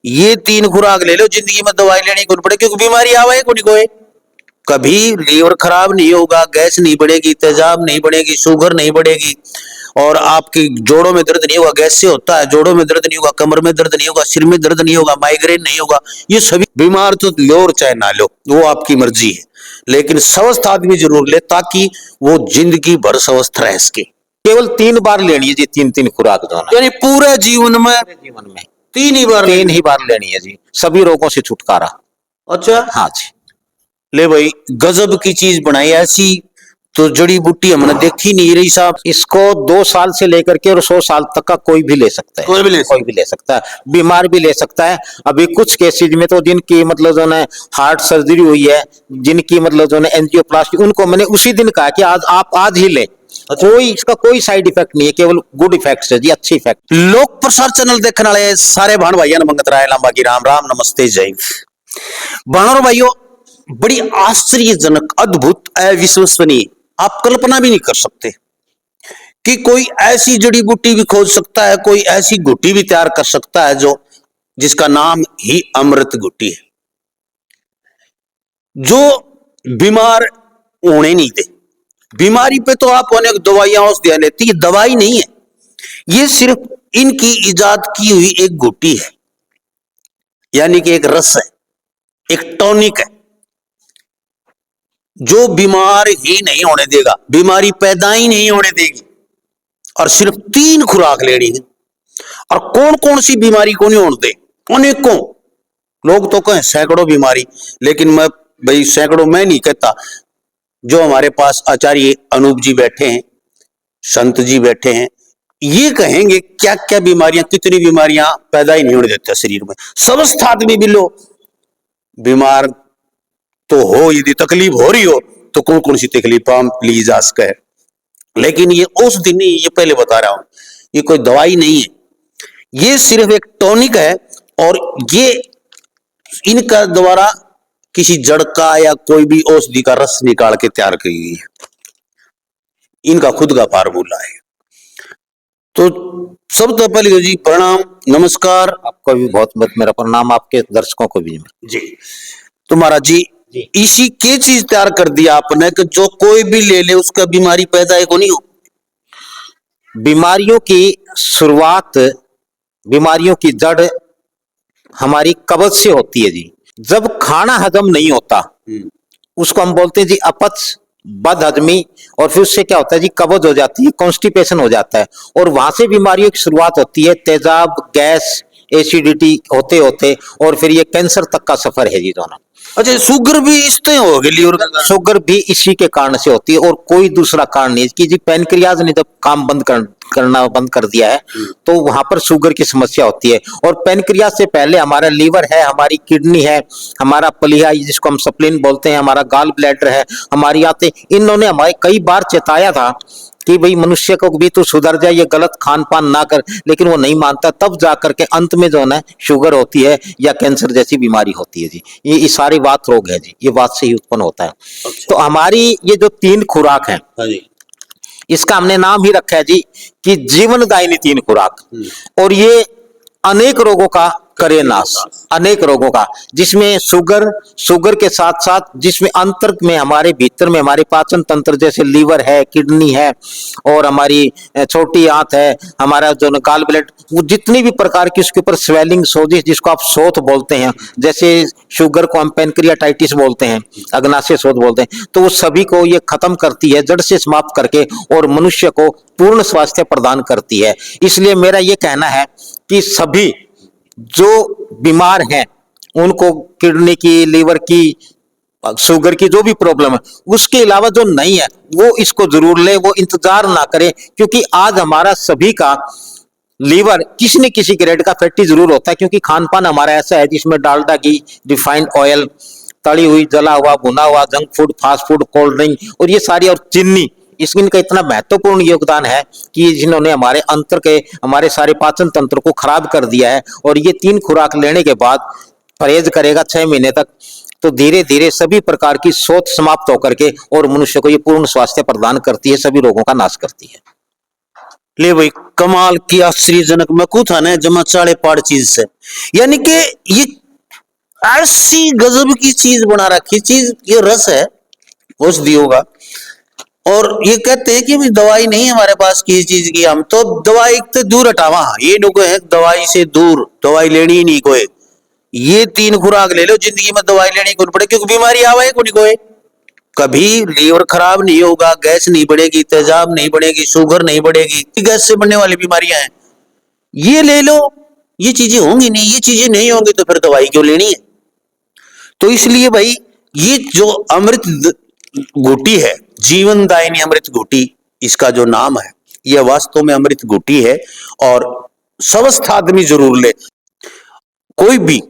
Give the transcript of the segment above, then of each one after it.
ये 3 खुराक ले लो, जिंदगी में दवाई लेनी कौन पड़े, क्योंकि बीमारी आवे कोई कोई। कभी लीवर खराब नहीं होगा, गैस नहीं बढ़ेगी, तेजाब नहीं बढ़ेगी, शुगर नहीं बढ़ेगी, और आपकी जोड़ों में दर्द नहीं होगा। गैस से होता है, जोड़ों में दर्द नहीं होगा, कमर में दर्द नहीं होगा, सिर में दर्द नहीं होगा, माइग्रेन नहीं होगा। ये सभी बीमार तो लो और चाहे ना लो, वो आपकी मर्जी है, लेकिन स्वस्थ आदमी जरूर ले, ताकि वो जिंदगी भर स्वस्थ रह सके। केवल 3 बार लेनी है जी, 3 खुराक जो है, यानी पूरे जीवन में 3 ही बार लेनी है जी, सभी रोगों से छुटकारा। अच्छा, हाँ जी। ले भाई, गजब की चीज बनाई, ऐसी तो जड़ी बूटी हमने देखी नहीं रही साहब। इसको 2 साल से लेकर के और 100 साल तक का कोई भी ले सकता है, कोई भी ले सकता है, बीमार भी ले सकता है। अभी कुछ केसेज में तो जिनकी मतलब जो है हार्ट सर्जरी हुई है, जिनकी मतलब जो है एंजियोप्लास्टी, उनको मैंने उसी दिन कहा कि आज ही ले। कोई इसका कोई साइड इफेक्ट नहीं है, केवल गुड इफेक्ट्स है जी, अच्छी इफेक्ट। लोक प्रसार चैनल देखने वाले सारे भाण भाइयों ने मंगत राय लांबा की राम राम नमस्ते जय। भाणों भाइयों, बड़ी आश्चर्यजनक, अद्भुत, अविश्वसनीय, आप कल्पना भी नहीं कर सकते कि कोई ऐसी जड़ी बूटी भी खोज सकता है, कोई ऐसी घुट्टी भी तैयार कर सकता है जो जिसका नाम ही अमृत घुट्टी है, जो बीमार होने नहीं दे। बीमारी पे तो आप अनेक दवाइयां औषधियां लेती, ये दवाई नहीं है, ये सिर्फ इनकी इजाद की हुई एक घुट्टी है, यानी कि एक रस है, एक टॉनिक है, जो बीमार ही नहीं होने देगा, बीमारी पैदा ही नहीं होने देगी। और सिर्फ 3 खुराक लेनी है, और कौन कौन सी बीमारी को नहीं होने दे, अनेकों। लोग तो कहें सैकड़ों बीमारी, लेकिन मैं भाई सैकड़ों मैं नहीं कहता। जो हमारे पास आचार्य अनूप जी बैठे हैं, संत जी बैठे हैं, ये कहेंगे क्या क्या बीमारियां, कितनी बीमारियां पैदा ही नहीं होने देते शरीर में। स्वस्थ आदमी भी लो, बीमार तो हो, यदि तकलीफ हो रही हो तो कौन कौन सी तकलीफ हम प्लीज आस्क है। लेकिन ये उस दिन नहीं, ये पहले बता रहा हूं, ये कोई दवाई नहीं है, ये सिर्फ एक टॉनिक है, और ये इनका द्वारा किसी जड़ का या कोई भी औषधि का रस निकाल के तैयार की गई है, इनका खुद का फार्मूला है। तो सबसे पहले तो जी प्रणाम नमस्कार, आपको भी बहुत बहुत मेरा प्रणाम, आपके दर्शकों को भी जी। तुम्हारा जी इसी के चीज तैयार कर दिया आपने कि जो कोई भी ले ले उसका बीमारी पैदा है को नहीं हो। बीमारियों की शुरुआत, बीमारियों की जड़ हमारी कब्ज से होती है जी। जब खाना हजम नहीं होता, उसको हम बोलते हैं जी अपच, बदहजमी, और फिर उससे क्या होता है जी कब्ज हो जाती है, कॉन्स्टिपेशन हो जाता है, और वहां से बीमारियों की शुरुआत होती है। तेजाब, गैस, एसिडिटी होते होते और फिर ये कैंसर तक का सफर है जी दोनों। अच्छा, शुगर भी इससे होगी, लीवर शुगर भी इसी के कारण से होती है, और कोई दूसरा कारण नहीं कि जी पैनक्रियाज ने जब काम करना बंद कर दिया है तो वहां पर शुगर की समस्या होती है। और पैनक्रियाज से पहले हमारा लीवर है, हमारी किडनी है, हमारा पलिया जिसको हम स्प्लीन बोलते हैं, हमारा गाल ब्लैडर है, हमारी आंतें। इन्होंने हमारे कई बार चेताया था कि भाई मनुष्य को भी तो सुधर जाए, ये गलत खान पान ना कर, लेकिन वो नहीं मानता। तब जाकर के अंत में जो है ना शुगर होती है या कैंसर जैसी बीमारी होती है जी। ये सारी बात रोग है जी, ये बात से ही उत्पन्न होता है। तो हमारी ये जो 3 खुराक है, इसका हमने नाम ही रखा है जी कि जीवनदायिनी 3 खुराक, और ये अनेक रोगों का करे नाश, अनेक रोगों का, जिसमें शुगर के साथ साथ जिसमें अंतर में हमारे भीतर में हमारे पाचन तंत्र, जैसे लीवर है, किडनी है, और हमारी छोटी आंत है, हमारा जो गाल ब्लैडर, वो जितनी भी प्रकार की उसके ऊपर स्वेलिंग, सोजिश, जिसको आप शोथ बोलते हैं, जैसे शुगर को हम पैनक्रियाटाइटिस बोलते हैं, अग्नाशय शोथ बोलते हैं, तो वो सभी को ये खत्म करती है, जड़ से समाप्त करके, और मनुष्य को पूर्ण स्वास्थ्य प्रदान करती है। इसलिए मेरा ये कहना है कि सभी जो बीमार हैं, उनको किडनी की, लीवर की, शुगर की जो भी प्रॉब्लम है, उसके अलावा जो नहीं है वो इसको जरूर ले, वो इंतजार ना करे। क्योंकि आज हमारा सभी का लीवर किसी न किसी ग्रेड का फैटी जरूर होता है, क्योंकि खान पान हमारा ऐसा है जिसमें डालडा घी, रिफाइंड ऑयल, तली हुई, जला हुआ, भुना हुआ junk food, fast food, cold drink, और ये सारी, और चीनी, इनका इतना महत्वपूर्ण योगदान है कि जिन्होंने हमारे अंतर के, हमारे सारे पाचन तंत्र को खराब कर दिया है। और ये 3 खुराक लेने के बाद परहेज करेगा 6 महीने तक, तो धीरे धीरे सभी प्रकार की सोच समाप्त होकर के और मनुष्य को ये पूर्ण स्वास्थ्य प्रदान करती है, सभी रोगों का नाश करती है। ले भाई, कमाल की आश्चर्यजनक मकू था ना जमा चाले पाड़ चीज से, यानी कि ये ऐसी गजब की चीज बना रखी चीज, ये रस है औषधि होगा। और ये कहते हैं कि भी दवाई नहीं है हमारे पास की चीज की, हम तो दवाई से दूर हटावा, ये लोग है दवाई से दूर, दवाई लेनी ही नहीं कोई, ये 3 खुराक ले लो, जिंदगी में दवाई लेनी कौन पड़े, क्योंकि बीमारी आवे कोई, कभी लीवर खराब नहीं होगा, गैस नहीं बढ़ेगी, तेजाब नहीं बढ़ेगी, शुगर नहीं बढ़ेगी, गैस से बढ़ने वाली बीमारियां हैं, ये ले लो, ये चीजें होंगी नहीं, ये चीजें नहीं होंगी तो फिर दवाई क्यों लेनी है। तो इसलिए भाई ये जो अमृत घूटी है, जीवन दायिनी अमृत घूटी, इसका जो नाम है, यह वास्तव में अमृत घूटी है, और स्वस्थ आदमी जरूर ले। कोई भी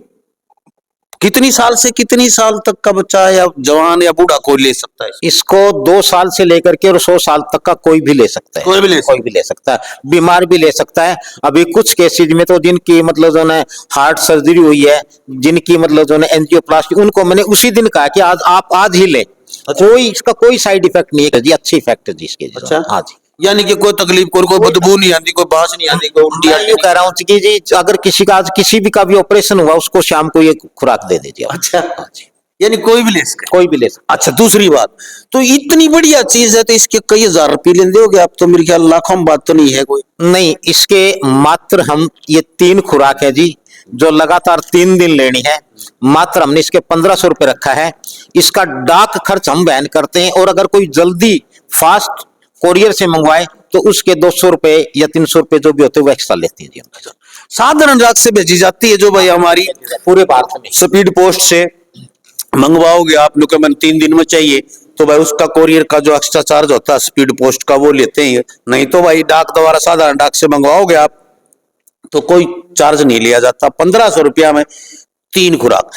कितनी साल से कितनी साल तक का बच्चा या जवान या बूढ़ा कोई ले सकता है? इसको 2 साल से लेकर के और 100 साल तक का कोई भी ले सकता है, कोई भी ले सकता है, बीमार भी ले सकता है। अभी कुछ केसेज में तो जिनकी मतलब जो है हार्ट सर्जरी हुई है, जिनकी मतलब जो है एंजियोप्लास्टी, उनको मैंने उसी दिन कहा कि आज आप आज ही ले, कोई इसका कोई साइड इफेक्ट नहीं है जी, अच्छी इफेक्ट है जी इसके। अच्छा, हाँ जी, यानी कि कोई तकलीफ, कोई बदबू नहीं आती, कोई बांस नहीं आती, कोई उल्टी मैं यूं कह रहा हूँ कि जी अगर किसी का आज किसी भी का भी ऑपरेशन हुआ, उसको शाम को ये खुराक दे दीजिए। अच्छा, हाँ जी, यानी कोई भी ले सके, कोई भी ले सकता। अच्छा, दूसरी बात, तो इतनी बढ़िया चीज है तो इसके कई हजार रुपये लेते होगे आप, तो मेरे ख्याल लाखों में बात तो नहीं है कोई? नहीं, इसके मात्र हम ये 3 खुराक है जी, जो लगातार 3 दिन लेनी है, मात्र हमने इसके 1500 रुपये रखा है। इसका डाक खर्च हम वहन करते हैं, और अगर कोई जल्दी फास्ट कोरियर से मंगवाए तो उसके 200 रुपये या 300 रुपये जो भी होते हैं वो एक्स्ट्रा लेते हैं जी। साधारण डाक से भेजी जाती है जो भाई हमारी पूरे भारत में स्पीड पोस्ट से मंगवाओगे आप लोग, मैंने 3 दिन में चाहिए, तो भाई उसका कोरियर का जो एक्स्ट्रा चार्ज होता है स्पीड पोस्ट का वो लेते हैं, नहीं तो भाई डाक द्वारा साधारण डाक से मंगवाओगे आप तो कोई चार्ज नहीं लिया जाता। 1500 रुपया में 3 खुराक,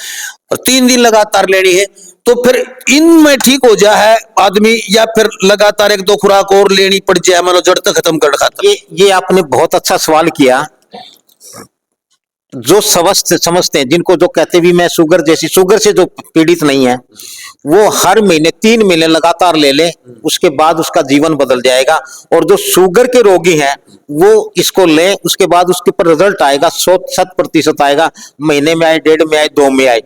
और 3 दिन लगातार लेनी है, तो फिर इनमें ठीक हो जाए आदमी, या फिर लगातार 1-2 खुराक और लेनी पड़ जाए, मतलब जड़ तक खत्म कर खाता? ये आपने बहुत अच्छा सवाल किया। जो स्वस्थ समझते हैं, जिनको जो कहते भी मैं शुगर जैसी, शुगर से जो पीड़ित नहीं है, वो हर महीने 3 महीने लगातार ले ले, उसके बाद उसका जीवन बदल जाएगा। और जो शुगर के रोगी हैं वो इसको ले, उसके बाद उसके ऊपर रिजल्ट आएगा, 100% आएगा, महीने में आए, 1.5 में आए, 2 में आए,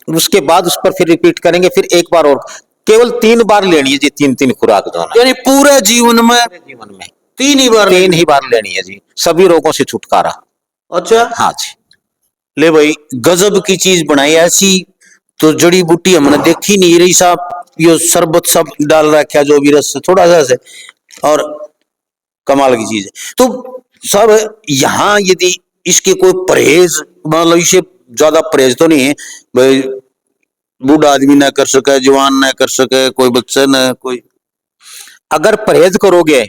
उसके बाद उस पर फिर रिपीट करेंगे, फिर एक बार और, केवल 3 बार लेनी है जी, 3-3 खुराक जो है, यानी पूरे जीवन में 3 ही बार, 3 ही बार लेनी है जी, सभी रोगों से छुटकारा। अच्छा, हाँ जी, ले भाई, गजब की चीज बनाई, ऐसी तो जड़ी बूटी हमने देखी नहीं रही साहब, ये शरबत सब डाल रखा जो भी रस से थोड़ा सा से, और कमाल की चीज है। तो सब यहाँ यदि इसके कोई परहेज, मतलब इसे ज्यादा परहेज तो नहीं है भाई, बूढ़ा आदमी ना कर सके, जवान ना कर सके, कोई बच्चा ना कोई? अगर परहेज करोगे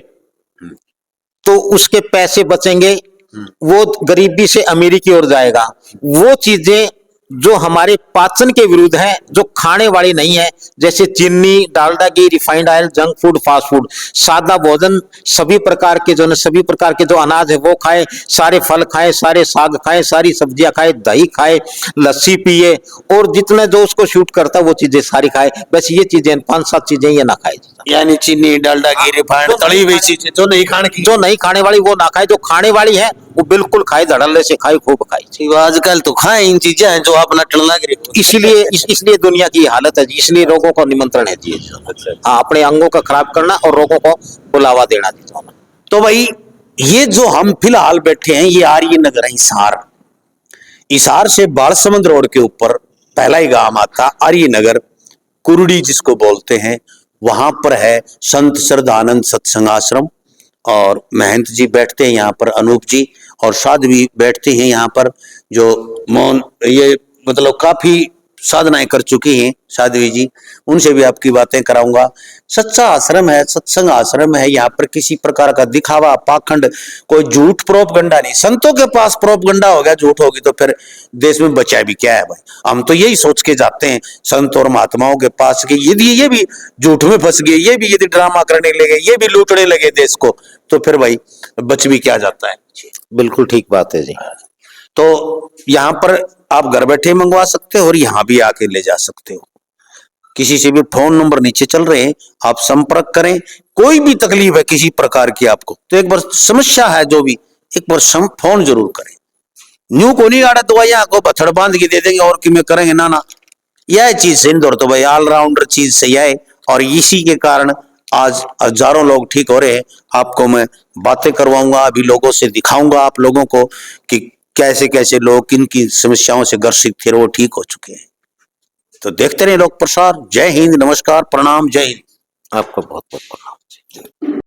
तो उसके पैसे बचेंगे, वो गरीबी से अमीरी की ओर जाएगा। वो चीजें जो हमारे पाचन के विरुद्ध है, जो खाने वाली नहीं है, जैसे चीनी, डालडा घी, refined oil, junk food, fast food, सादा भोजन, सभी प्रकार के जो सभी प्रकार के जो अनाज है वो खाए, सारे फल खाए, सारे साग खाए, सारी सब्जियां खाए, दही खाए, लस्सी पिए, और जितना जो उसको शूट करता है वो चीजें सारी खाए। बस ये चीजें 5-7 चीजें ये ना खाए, यानी चीनी, डालडा घी, रिफाइंड, तली हुई चीजें जो नहीं खाने की, जो नहीं खाने वाली वो ना खाए, जो खाने वाली है वो बिल्कुल खाए, धड़ल्ले से खाए, खूब खाए। आजकल तो खाए इन चीजें हैं जो आप नटन लग रही, इसलिए दुनिया की हालत है जी, इसलिए रोगों को निमंत्रण है जी। हाँ, अपने अंगों का खराब करना और रोगों को बुलावा देना जी। तो भाई ये जो हम फिलहाल बैठे हैं ये आर्य नगर है, हिसार, हिसार से बालसमुंद रोड के ऊपर पहला ही गांव आता आर्य नगर, कुरुड़ी जिसको बोलते हैं, वहां पर है संत श्रद्धानंद सत्संग आश्रम, और महंत जी बैठते हैं यहाँ पर, अनूप जी, और साध्वी बैठते हैं यहाँ पर, जो मौन ये मतलब काफी साधनाएं कर चुकी हैं साध्वी जी, उनसे भी आपकी बातें कराऊंगा। सच्चा आश्रम है, सत्संग आश्रम है, यहाँ पर किसी प्रकार का दिखावा, पाखंड, कोई झूठ प्रोपगंडा नहीं। संतों के पास प्रोपगंडा हो गया, झूठ होगी तो फिर देश में बचा भी क्या है भाई। हम तो यही सोच के जाते हैं संत और महात्माओं के पास कि यदि ये भी झूठ में फंस गए, ये भी यदि ड्रामा करने लगे, ये भी लूटने लगे देश को, तो फिर भाई बच भी क्या जाता है। बिल्कुल ठीक बात है जी। तो यहाँ पर आप घर बैठे मंगवा सकते हो और यहाँ भी आके ले जा सकते हो, किसी से भी फोन नंबर नीचे चल रहे हैं, आप संपर्क करें। कोई भी तकलीफ है किसी प्रकार की आपको, तो एक बार समस्या है जो भी, एक बार फोन जरूर करें। न्यू को नहीं आड़ा दवाइयां को बथड़ बांध के दे देंगे और कि मैं करेंगे, ना ना, यह चीज से इंदौर तो भाई ऑलराउंडर चीज सही है, और इसी के कारण आज हजारों लोग ठीक हो रहे हैं। आपको मैं बातें करवाऊंगा, अभी लोगों से दिखाऊंगा आप लोगों को कि कैसे कैसे लोग किन की समस्याओं से ग्रसित थे वो ठीक हो चुके हैं। तो देखते रहे लोक प्रसार। जय हिंद, नमस्कार, प्रणाम, जय हिंद। आपको बहुत बहुत प्रणाम।